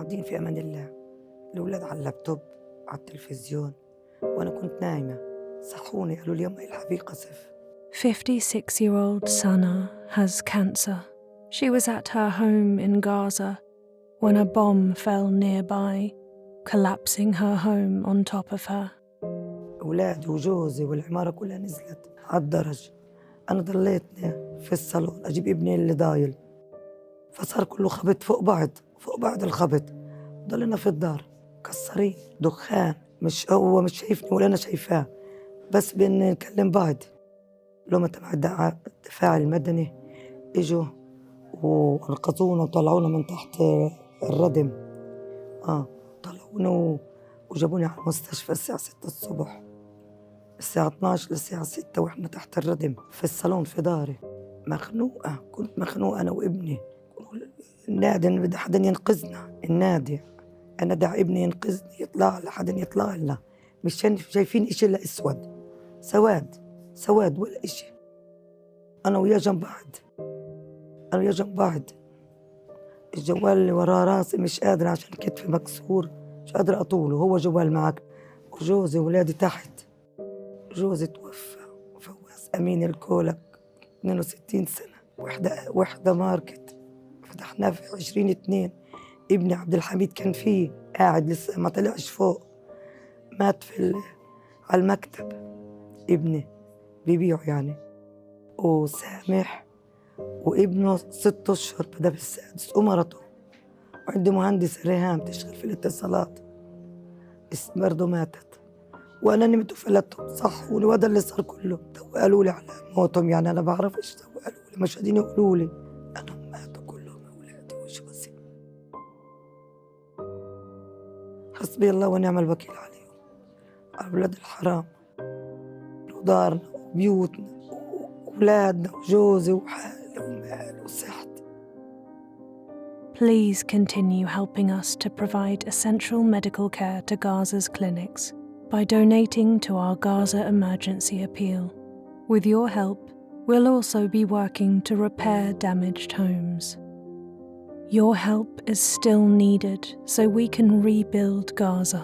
قاعدين في أمان الله، الأولاد على اللابتوب على التلفزيون، وأنا كنت نايمة. صحوني قالوا لي يما الحقي قصف. 56-year-old Sana has cancer. She was at her home in Gaza when a bomb fell nearby, collapsing her home on top of her. أولادي وجوزي والعمارة كلها نزلت على الدرج. أنا ضليتني في الصالون أجيب ابني اللي ضايل، فصار كله خبط فوق بعض الخبط. ضلنا في الدار كسرين دخان، هو مش شايفني ولا أنا شايفاه، بس بنكلم بعض. لما تبع الدفاع المدني إجوا وانقذونا وطلعونا من تحت الردم. طلعونا وجابوني على المستشفى الساعة 6 الصبح، الساعة 12 للساعة 6 وإحنا تحت الردم في الصالون في داري. مخنوقة، كنت مخنوقة أنا وابني. النادي إن بدي حدا ينقذنا، النادي أنا دع ابني ينقذني، يطلع لحدا يطلع لنا. مش شايفين إشي إلا أسود، سواد ولا إشي. أنا وياه جنب بعض. الجوال اللي وراه راسي مش قادر عشان كتفي مكسور، مش قادر أطوله. هو جوال معك، وجوزي وولادي تحت. جوزي توفى، فواز أمين الكولك، 62 سنة. وحدة ماركت فتحناه في 20/2. ابني عبد الحميد كان فيه قاعد لسه ما طلعش فوق، مات على المكتب. ابني بيبيعه يعني. وسامح وابنه 6 أشهر بدأ بالسادس، ومرته. وعندي مهندس ريهام تشتغل في الاتصالات برضه ماتت. وأنا نمت وفلتهم صحوني، وهذا اللي صار كله. قالوا لي على موتهم، يعني أنا بعرفش. قالوا لي مش قادرين يقولوا لي أنا ماتوا كلهم أولادي وجوزي. حسبي الله ونعم الوكيل عليهم، أولاد الحرام، ودارنا وبيوتنا وأولادنا وجوزي وحالي ومالي وصحتي. Please continue helping us to provide essential medical care to Gaza's clinics by donating to our Gaza Emergency Appeal. With your help, we'll also be working to repair damaged homes. Your help is still needed so we can rebuild Gaza.